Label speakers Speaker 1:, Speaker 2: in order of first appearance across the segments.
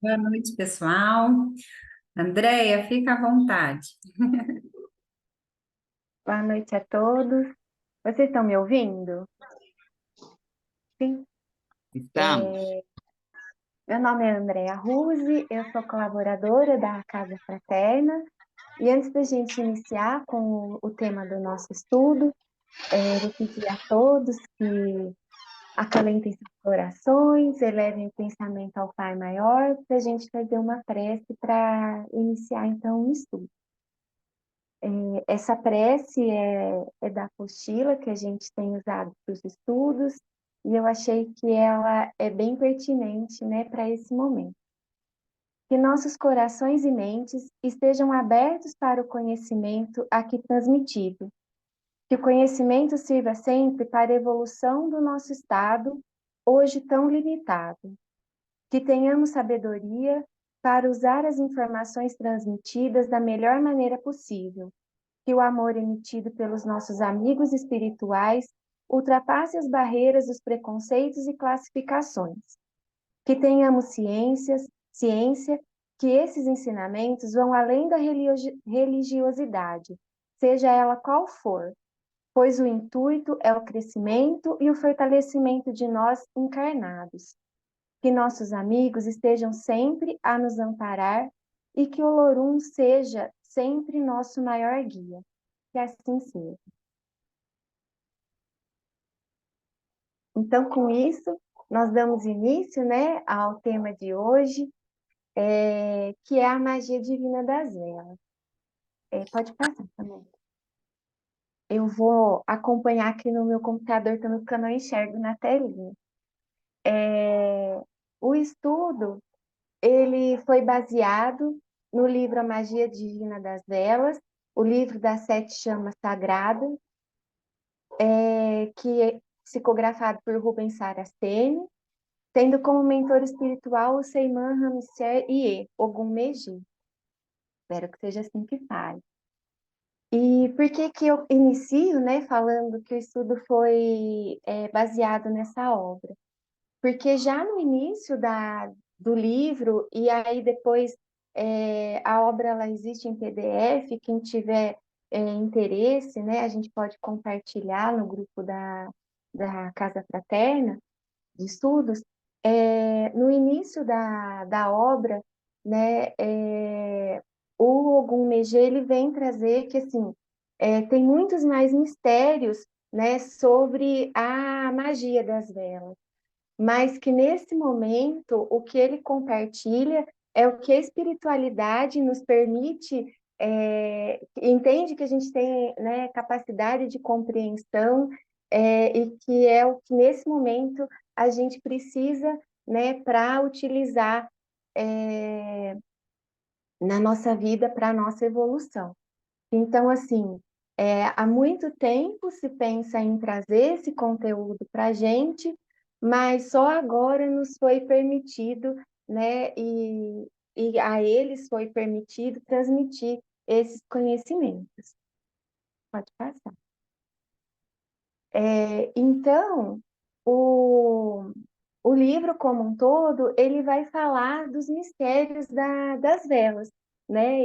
Speaker 1: Boa noite, pessoal. Andréia, fica à vontade.
Speaker 2: Boa noite a todos. Vocês estão me ouvindo? Sim.
Speaker 3: Estamos.
Speaker 2: É, Meu nome é Andréa Ruse, eu sou colaboradora da Casa Fraterna. E antes da gente iniciar com o tema do nosso estudo, vou pedir a todos que acalentem seus corações, elevem o pensamento ao Pai Maior, para a gente fazer uma prece para iniciar então o estudo. Essa prece é da apostila que a gente tem usado para os estudos, e eu achei que ela é bem pertinente, né, para esse momento. Que nossos corações e mentes estejam abertos para o conhecimento aqui transmitido. Que o conhecimento sirva sempre para a evolução do nosso estado, hoje tão limitado. Que tenhamos sabedoria para usar as informações transmitidas da melhor maneira possível, que o amor emitido pelos nossos amigos espirituais ultrapasse as barreiras dos preconceitos e classificações. Que tenhamos ciência, que esses ensinamentos vão além da religiosidade, seja ela qual for, pois o intuito é o crescimento e o fortalecimento de nós encarnados. Que nossos amigos estejam sempre a nos amparar e que o Lorum seja sempre nosso maior guia. Que assim seja. Então, com isso, nós damos início, né, ao tema de hoje, que é a magia divina das velas. Pode passar também. Eu vou acompanhar aqui no meu computador também, porque eu não enxergo na telinha. O estudo, ele foi baseado no livro A Magia Divina das Velas, o livro das Sete Chamas Sagradas, que é psicografado por Rubens Saraceni, tendo como mentor espiritual o Seiman Ramsés Ie, Ogum-Meji. Espero que seja assim que fale. E por que que eu inicio, né, falando que o estudo foi baseado nessa obra? Porque já no início do livro, e aí depois a obra ela existe em PDF, quem tiver interesse, né, a gente pode compartilhar no grupo da Casa Fraterna, de estudos, no início da obra, né, o Ogum Megê, ele vem trazer que, assim, tem muitos mais mistérios, né, sobre a magia das velas, mas que nesse momento, o que ele compartilha é o que a espiritualidade nos permite, entende que a gente tem, né, capacidade de compreensão, e que é o que nesse momento a gente precisa, né, para utilizar na nossa vida, para a nossa evolução. Então, assim, há muito tempo se pensa em trazer esse conteúdo para a gente, mas só agora nos foi permitido, né, e a eles foi permitido transmitir esses conhecimentos. Pode passar. Então, o, o livro como um todo, ele vai falar dos mistérios das velas, né?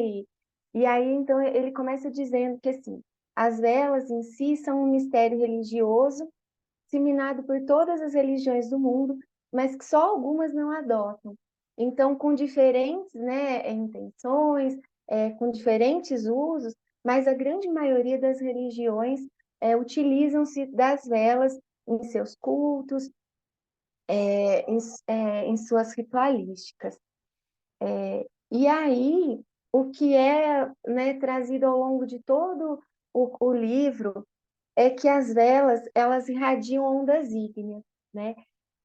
Speaker 2: E aí, então, ele começa dizendo que, assim, as velas em si são um mistério religioso, disseminado por todas as religiões do mundo, mas que só algumas não adotam. Então, com diferentes, né, intenções, com diferentes usos, mas a grande maioria das religiões utilizam-se das velas em seus cultos, em suas ritualísticas. E aí, o que é, né, trazido ao longo de todo o livro é que as velas, elas irradiam ondas ígneas, né?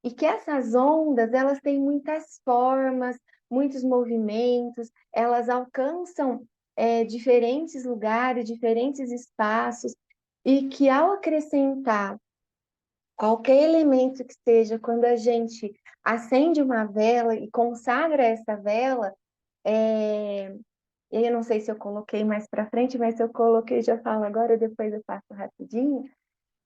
Speaker 2: E que essas ondas, elas têm muitas formas, muitos movimentos, elas alcançam diferentes lugares, diferentes espaços, e que ao acrescentar qualquer elemento que seja, quando a gente acende uma vela e consagra essa vela, eu não sei se eu coloquei mais para frente, mas se eu coloquei, já falo agora, depois eu passo rapidinho,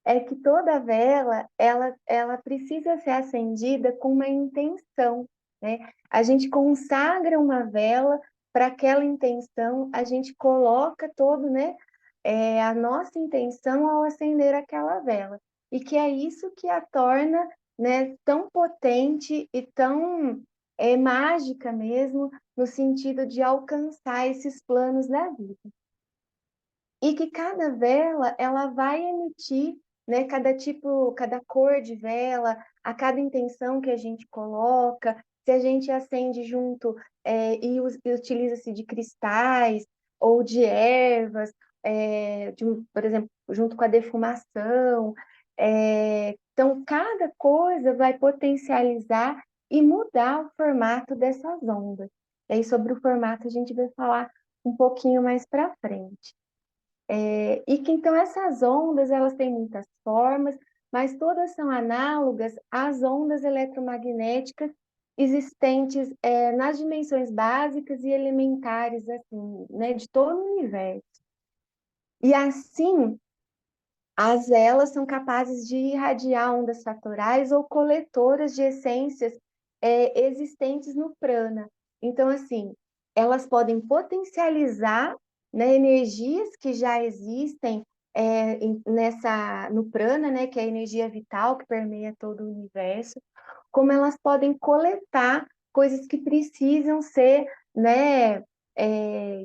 Speaker 2: é que toda vela, ela precisa ser acendida com uma intenção, né? A gente consagra uma vela para aquela intenção, a gente coloca todo, né, a nossa intenção ao acender aquela vela. E que é isso que a torna, né, tão potente e tão mágica mesmo, no sentido de alcançar esses planos da vida. E que cada vela, ela vai emitir, né, cada tipo, cada cor de vela, a cada intenção que a gente coloca, se a gente acende junto e utiliza-se de cristais ou de ervas, por exemplo, junto com a defumação. Então, cada coisa vai potencializar e mudar o formato dessas ondas. E aí, sobre o formato, a gente vai falar um pouquinho mais para frente. E que então essas ondas, elas têm muitas formas, mas todas são análogas às ondas eletromagnéticas existentes nas dimensões básicas e elementares, assim, né, de todo o universo. E assim, as velas são capazes de irradiar ondas fatorais ou coletoras de essências existentes no prana. Então, assim, elas podem potencializar, né, energias que já existem no prana, né, que é a energia vital que permeia todo o universo, como elas podem coletar coisas que precisam ser, né,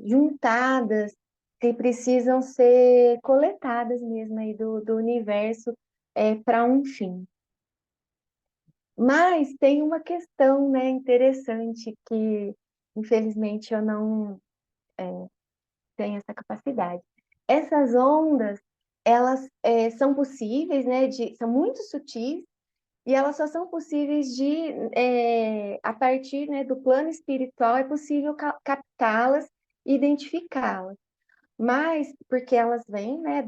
Speaker 2: juntadas, que precisam ser coletadas mesmo aí do universo para um fim. Mas tem uma questão, né, interessante que, infelizmente, eu não tenho essa capacidade. Essas ondas, elas são possíveis, né, são muito sutis, e elas só são possíveis a partir, né, do plano espiritual, é possível captá-las e identificá-las. Mas porque elas vêm, né,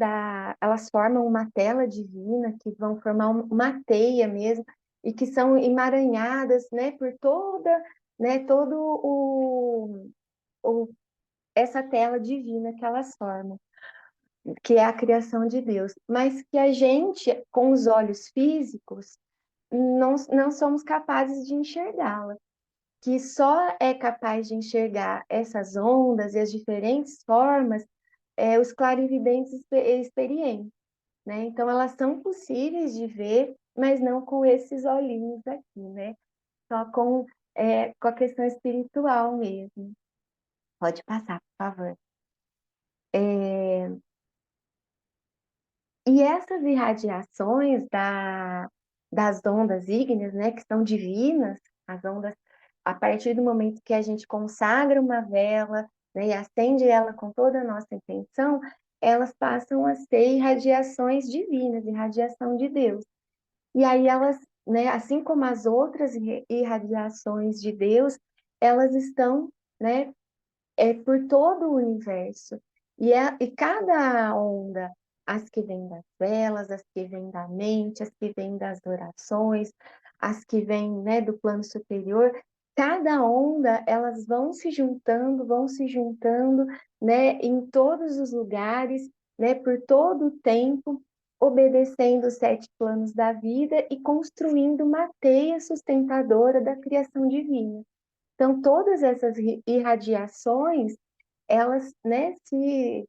Speaker 2: elas formam uma tela divina, que vão formar uma teia mesmo, e que são emaranhadas, né, por toda, né, o, essa tela divina que elas formam, que é a criação de Deus. Mas que a gente, com os olhos físicos, não somos capazes de enxergá-la. Que só é capaz de enxergar essas ondas e as diferentes formas os clarividentes experientes, né? Então, elas são possíveis de ver, mas não com esses olhinhos aqui, né? Só com a questão espiritual mesmo. Pode passar, por favor. E essas irradiações das ondas ígneas, né, que são divinas, as ondas, a partir do momento que a gente consagra uma vela, né, e acende ela com toda a nossa intenção, elas passam a ser irradiações divinas, irradiação de Deus. E aí elas, né, assim como as outras irradiações de Deus, elas estão, né, por todo o universo. E cada onda, as que vêm das velas, as que vêm da mente, as que vêm das orações, as que vêm, né, do plano superior, cada onda, elas vão se juntando, né, em todos os lugares, né, por todo o tempo, obedecendo os 7 planos da vida e construindo uma teia sustentadora da criação divina. Então, todas essas irradiações, elas, né, se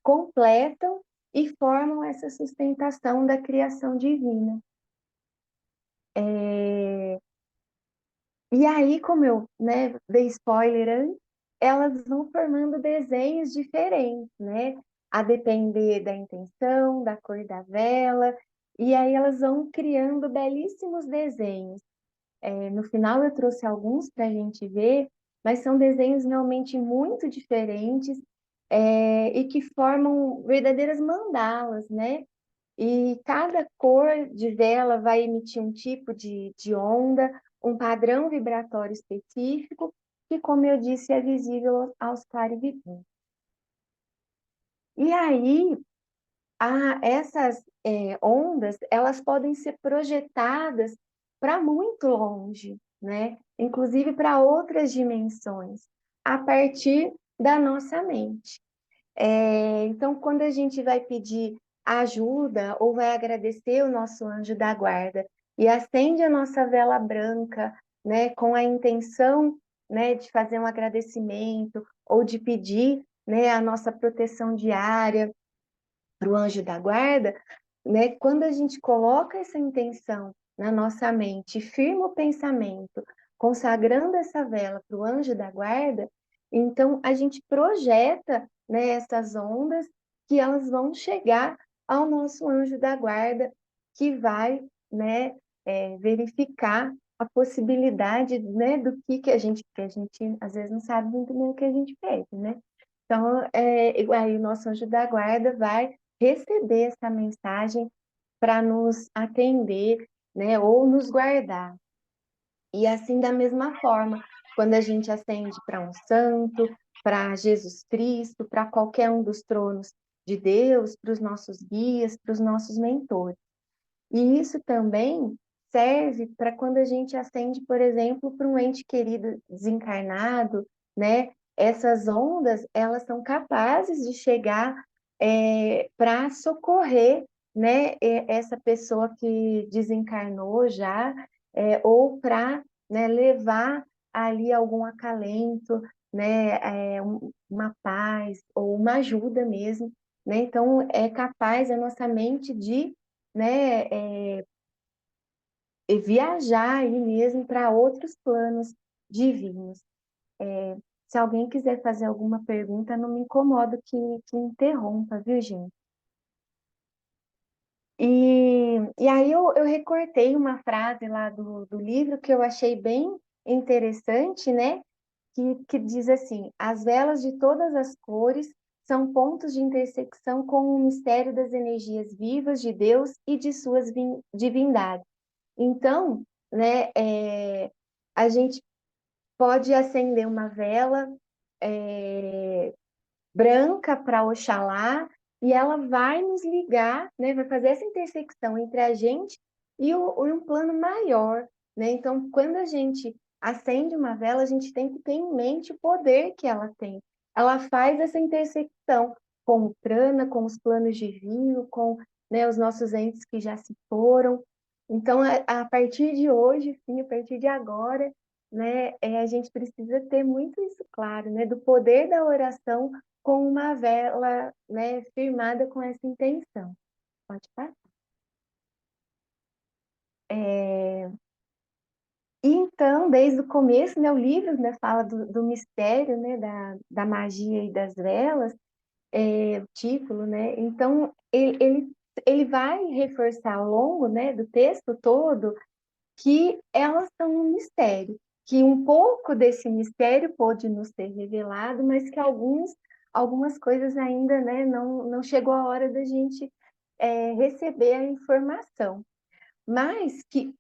Speaker 2: completam e formam essa sustentação da criação divina. E aí, como eu, né, dei spoiler antes, elas vão formando desenhos diferentes, né? A depender da intenção, da cor da vela, e aí elas vão criando belíssimos desenhos. No final eu trouxe alguns para a gente ver, mas são desenhos realmente muito diferentes e que formam verdadeiras mandalas, né? E cada cor de vela vai emitir um tipo de onda, um padrão vibratório específico, que, como eu disse, é visível aos clarividentes. E aí, essas ondas, elas podem ser projetadas para muito longe, né? Inclusive para outras dimensões, a partir da nossa mente. Então, quando a gente vai pedir ajuda ou vai agradecer o nosso anjo da guarda e acende a nossa vela branca, né, com a intenção, né, de fazer um agradecimento ou de pedir, né, a nossa proteção diária para o anjo da guarda, né, quando a gente coloca essa intenção na nossa mente, firma o pensamento, consagrando essa vela para o anjo da guarda, então a gente projeta, né, essas ondas que elas vão chegar ao nosso anjo da guarda, que vai, né, verificar a possibilidade, né, do que a gente às vezes não sabe muito bem o que a gente fez, né? Então, aí o nosso anjo da guarda vai receber essa mensagem para nos atender, né, ou nos guardar. E assim, da mesma forma, quando a gente acende para um santo, para Jesus Cristo, para qualquer um dos tronos de Deus, para os nossos guias, para os nossos mentores. E isso também serve para quando a gente acende, por exemplo, para um ente querido desencarnado, né? Essas ondas, elas são capazes de chegar para socorrer, né, essa pessoa que desencarnou já, ou para, né, levar ali algum acalento, né, uma paz ou uma ajuda mesmo, né? Então, é capaz a nossa mente de, né, viajar aí mesmo para outros planos divinos. Se alguém quiser fazer alguma pergunta, não me incomodo que interrompa, viu, gente? E aí eu recortei uma frase lá do livro que eu achei bem interessante, né? Que diz assim: as velas de todas as cores são pontos de intersecção com o mistério das energias vivas de Deus e de suas divindades. Então, né, a gente pode acender uma vela branca para Oxalá e ela vai nos ligar, né, vai fazer essa intersecção entre a gente e um plano maior, né? Então, quando a gente acende uma vela, a gente tem que ter em mente o poder que ela tem. Ela faz essa intersecção com o prana, com os planos divinos, com, né, os nossos entes que já se foram. Então, a partir de hoje, sim, a partir de agora, né, a gente precisa ter muito isso claro, né, do poder da oração com uma vela, né, firmada com essa intenção. Pode passar. Então, desde o começo, né, o livro, né, fala do mistério, né, da magia e das velas, o título, né? Então, ele vai reforçar ao longo, né, do texto todo que elas são um mistério, que um pouco desse mistério pode nos ser revelado, mas que algumas coisas ainda, né, não chegou a hora da gente receber a informação. Mas que,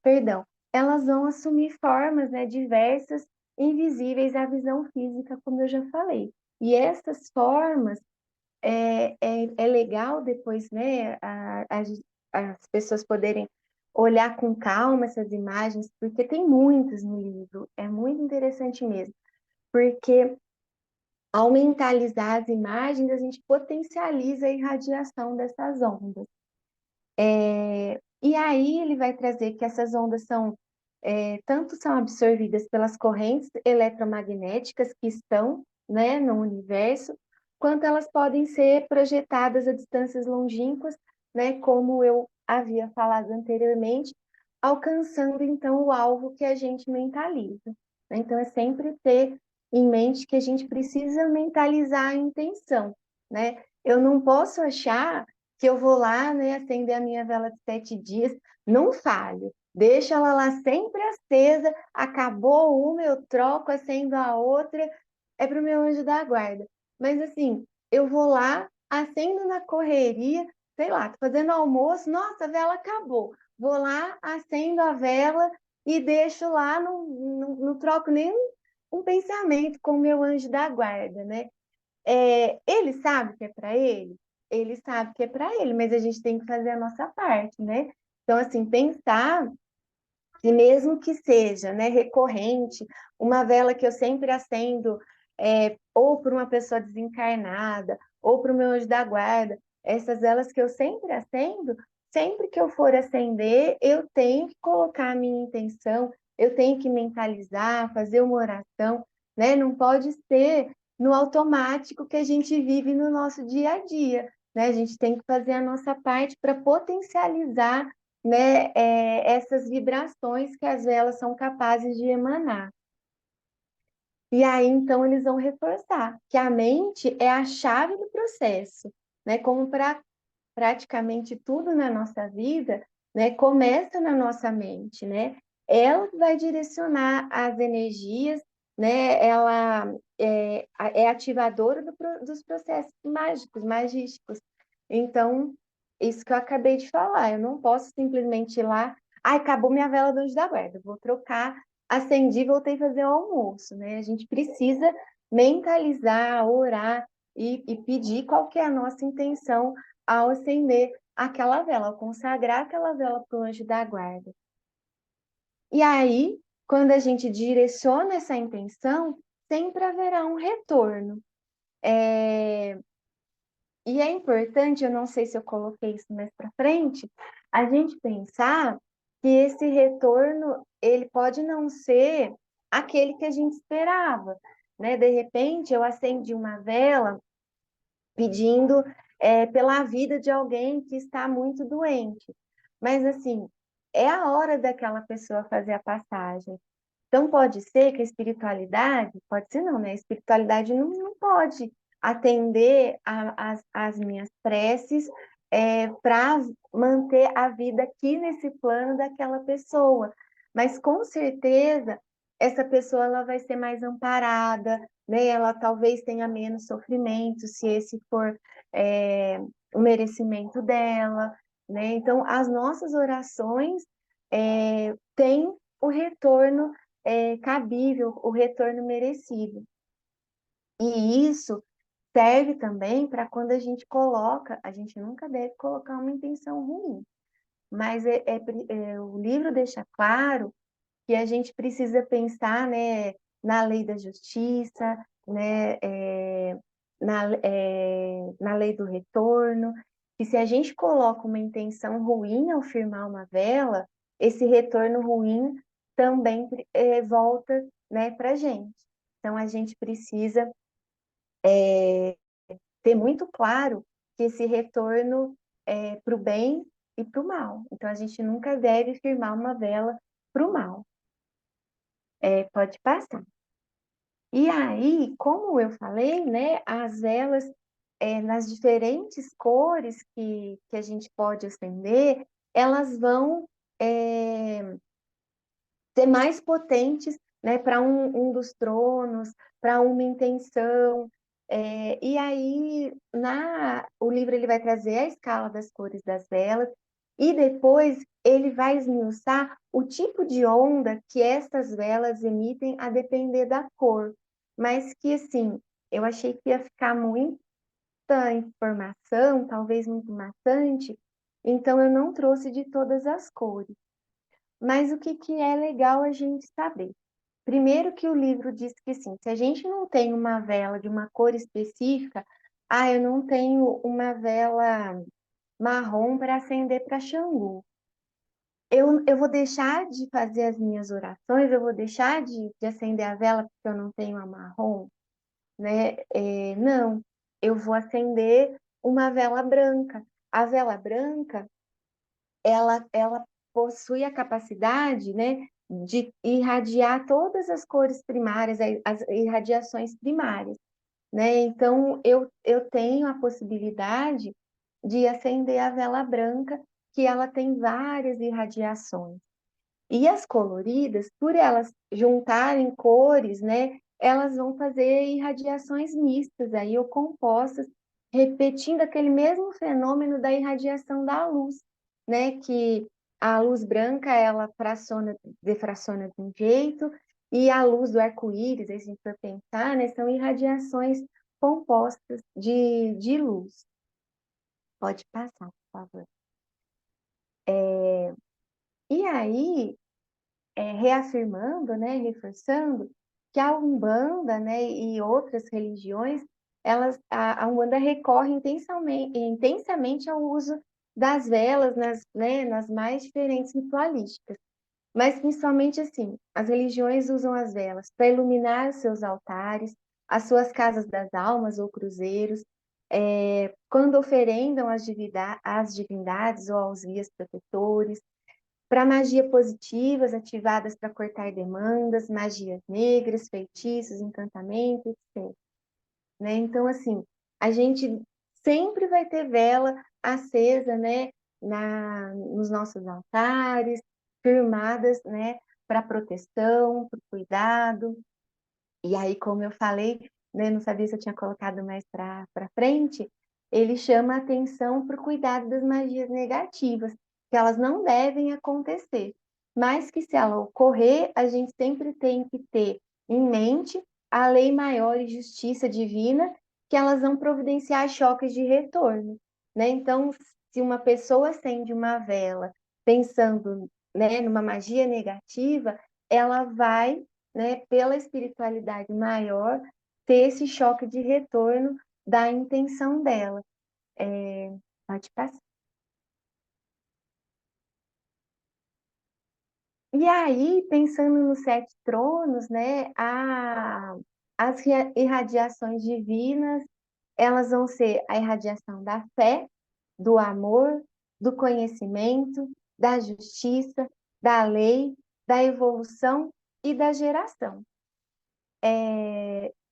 Speaker 2: perdão, elas vão assumir formas, né, diversas, invisíveis à visão física, como eu já falei. E essas formas é legal depois, né, as pessoas poderem olhar com calma essas imagens, porque tem muitas no livro, é muito interessante mesmo, porque ao mentalizar as imagens, a gente potencializa a irradiação dessas ondas. E aí ele vai trazer que essas ondas tanto são absorvidas pelas correntes eletromagnéticas que estão, né, no universo, quanto elas podem ser projetadas a distâncias longínquas, né, como eu havia falado anteriormente, alcançando então o alvo que a gente mentaliza. Então é sempre ter em mente que a gente precisa mentalizar a intenção, né? Eu não posso achar que eu vou lá, né, acender a minha vela de 7 dias, não falhe. Deixa ela lá sempre acesa, acabou uma, eu troco, acendo a outra, é para o meu anjo da guarda. Mas assim, eu vou lá, acendo na correria, sei lá, tô fazendo almoço, nossa, a vela acabou. Vou lá, acendo a vela e deixo lá, não troco nem um pensamento com o meu anjo da guarda, né? Ele sabe que é para ele sabe que é para ele, mas a gente tem que fazer a nossa parte, né? Então, assim, pensar que mesmo que seja, né, recorrente, uma vela que eu sempre acendo, ou para uma pessoa desencarnada, ou para o meu anjo da guarda, essas velas que eu sempre acendo sempre que eu for acender, eu tenho que colocar a minha intenção, eu tenho que mentalizar, fazer uma oração, né? Não pode ser no automático que a gente vive no nosso dia a dia, né? A gente tem que fazer a nossa parte para potencializar, né, essas vibrações que as velas são capazes de emanar. E aí, então, eles vão reforçar que a mente é a chave do processo, né? Como para praticamente tudo na nossa vida, né, começa na nossa mente, né? Ela que vai direcionar as energias, né? Ela é ativadora dos processos mágicos, magísticos. Então, isso que eu acabei de falar, eu não posso simplesmente ir lá, ai, acabou minha vela do anjo da guarda, vou trocar, acendi e voltei a fazer o almoço, né? A gente precisa mentalizar, orar e pedir qual que é a nossa intenção ao acender aquela vela, ao consagrar aquela vela para o anjo da guarda. E aí, quando a gente direciona essa intenção, sempre haverá um retorno. E é importante, eu não sei se eu coloquei isso mais para frente, a gente pensar que esse retorno, ele pode não ser aquele que a gente esperava, né? De repente, eu acendi uma vela pedindo pela vida de alguém que está muito doente. Mas, assim, é a hora daquela pessoa fazer a passagem. Então, pode ser que a espiritualidade, pode ser não, né? A espiritualidade não pode atender as minhas preces para manter a vida aqui nesse plano daquela pessoa. Mas, com certeza, essa pessoa ela vai ser mais amparada, né? Ela talvez tenha menos sofrimento, se esse for o merecimento dela, né? Então, as nossas orações têm o retorno cabível, o retorno merecido. E isso serve também para quando a gente coloca, a gente nunca deve colocar uma intenção ruim, mas o livro deixa claro que a gente precisa pensar, né, na lei da justiça, né, na lei do retorno, que se a gente coloca uma intenção ruim ao firmar uma vela, esse retorno ruim também volta, né, para a gente. Então, a gente precisa ter muito claro que esse retorno é para o bem e para o mal. Então, a gente nunca deve firmar uma vela para o mal. Pode passar. E aí, como eu falei, né, as velas nas diferentes cores que a gente pode acender, elas vão ser mais potentes, né, para um dos tronos, para uma intenção. E aí, o livro ele vai trazer a escala das cores das velas e depois ele vai esmiuçar o tipo de onda que essas velas emitem a depender da cor. Mas que, assim, eu achei que ia ficar muita informação, talvez muito maçante, então eu não trouxe de todas as cores. Mas o que é legal a gente saber? Primeiro que o livro diz que sim, se a gente não tem uma vela de uma cor específica, eu não tenho uma vela marrom para acender para Xangô. Eu vou deixar de fazer as minhas orações, eu vou deixar de acender a vela porque eu não tenho a marrom, né? Não, eu vou acender uma vela branca. A vela branca, ela possui a capacidade, né, de irradiar todas as cores primárias, as irradiações primárias, né? Então, eu tenho a possibilidade de acender a vela branca, que ela tem várias irradiações. E as coloridas, por elas juntarem cores, né, elas vão fazer irradiações mistas aí, ou compostas, repetindo aquele mesmo fenômeno da irradiação da luz, né, que a luz branca, ela defraciona de um jeito, e a luz do arco-íris, se a gente for pensar, né, são irradiações compostas de luz. Pode passar, por favor. E aí, reafirmando, né, reforçando que a Umbanda, né, e outras religiões, a Umbanda recorre intensamente ao uso das velas nas mais diferentes ritualísticas. Mas principalmente assim, as religiões usam as velas para iluminar os seus altares, as suas casas das almas ou cruzeiros, quando oferendam às divindades ou aos guias protetores, para magia positivas ativadas para cortar demandas, magias negras, feitiços, encantamentos, etc. Né? Então, assim, a gente sempre vai ter vela acesa, né, nos nossos altares, firmadas, né, para proteção, para cuidado. E aí, como eu falei, né, não sabia se eu tinha colocado mais para frente, ele chama a atenção para o cuidado das magias negativas, que elas não devem acontecer, mas que se ela ocorrer, a gente sempre tem que ter em mente a lei maior e justiça divina, que elas vão providenciar choques de retorno, né? Então, se uma pessoa acende uma vela pensando, né, numa magia negativa, ela vai, né, pela espiritualidade maior, ter esse choque de retorno da intenção dela. Pode passar. E aí, pensando nos sete tronos, né, as irradiações divinas, elas vão ser a irradiação da fé, do amor, do conhecimento, da justiça, da lei, da evolução e da geração.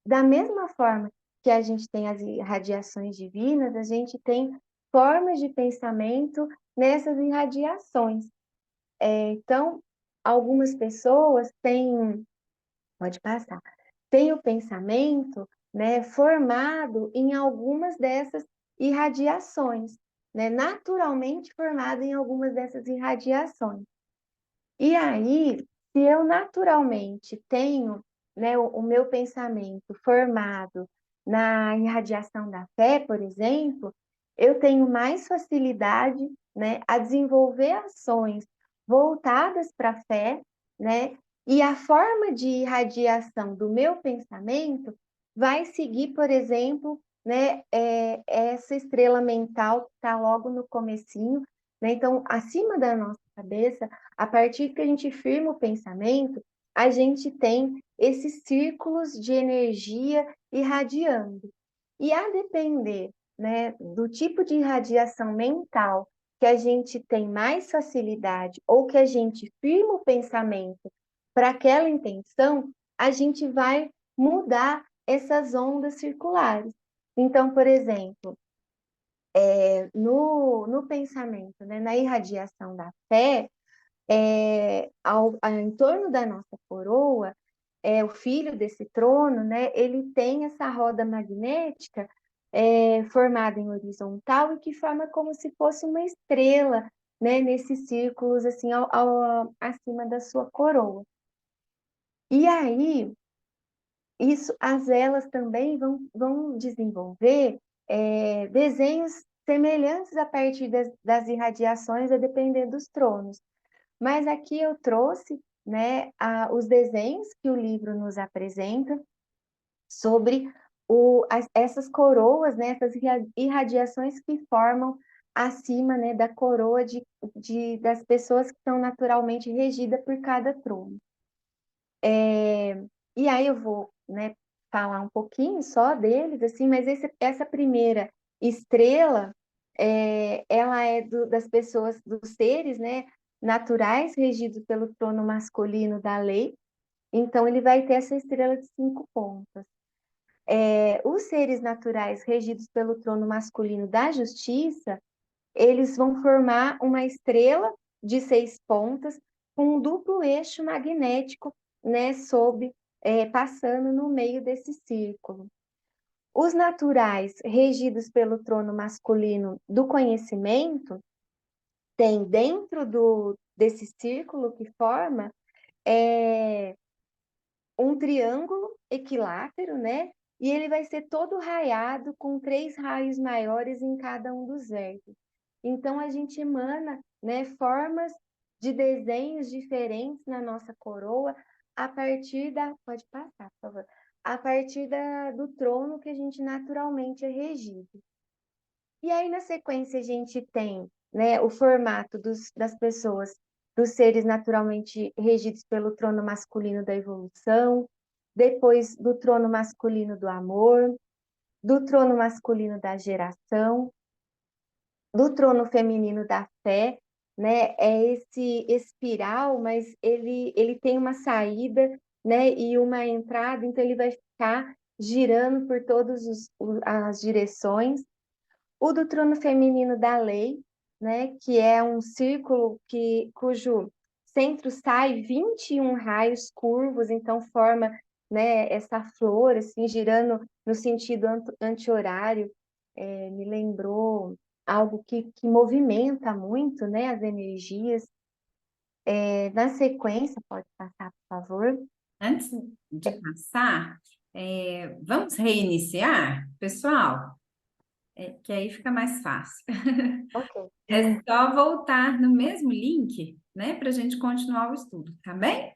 Speaker 2: Da mesma forma que a gente tem as irradiações divinas, a gente tem formas de pensamento nessas irradiações. Então, algumas pessoas têm, pode passar, têm o pensamento, né, formado em algumas dessas irradiações, né, naturalmente formado em algumas dessas irradiações. E aí, se eu naturalmente tenho, né, o meu pensamento formado na irradiação da fé, por exemplo, eu tenho mais facilidade, né, a desenvolver ações voltadas para a fé, né, e a forma de irradiação do meu pensamento vai seguir, por exemplo, né, essa estrela mental que está logo no comecinho, né? Então, acima da nossa cabeça, a partir que a gente firma o pensamento, a gente tem esses círculos de energia irradiando. E a depender, né, do tipo de irradiação mental que a gente tem mais facilidade ou que a gente firma o pensamento para aquela intenção, a gente vai mudar essas ondas circulares. Então, por exemplo, no pensamento, né, na irradiação da fé, em torno da nossa coroa, o filho desse trono, né, ele tem essa roda magnética formada em horizontal e que forma como se fosse uma estrela, né, nesses círculos assim acima da sua coroa. E aí, as velas também vão desenvolver desenhos semelhantes a partir das irradiações, a depender dos tronos. Mas aqui eu trouxe, né, os desenhos que o livro nos apresenta sobre essas coroas, né, essas irradiações que formam acima, né, da coroa das pessoas que são naturalmente regidas por cada trono. E aí eu vou, né, falar um pouquinho só deles, assim, mas essa primeira estrela, ela é das pessoas, dos seres, né, naturais regidos pelo trono masculino da lei, então ele vai ter essa estrela de 5 pontas. Os seres naturais regidos pelo trono masculino da justiça, eles vão formar uma estrela de 6 pontas com um duplo eixo magnético, né, passando no meio desse círculo. Os naturais regidos pelo trono masculino do conhecimento têm dentro desse círculo que forma um triângulo equilátero, né? E ele vai ser todo raiado com 3 raios maiores em cada um dos vértices. Então, a gente emana, né, formas de desenhos diferentes na nossa coroa a partir pode passar, por favor. A partir do trono que a gente naturalmente é regido. E aí, na sequência, a gente tem né, o formato das pessoas, dos seres naturalmente regidos pelo trono masculino da evolução, depois do trono masculino do amor, do trono masculino da geração, do trono feminino da fé, né? É esse espiral, mas ele tem uma saída, né? E uma entrada, então ele vai ficar girando por todas as direções. O do trono feminino da lei, né? Que é um círculo cujo centro sai 21 raios curvos, então forma, né, essa flor, assim, girando no sentido anti-horário. Me lembrou algo que movimenta muito, né, as energias. Na sequência, pode passar, por favor.
Speaker 1: Antes de passar, vamos reiniciar, pessoal? Que aí fica mais fácil.
Speaker 2: Ok.
Speaker 1: É só voltar no mesmo link, né, para a gente continuar o estudo, tá bem?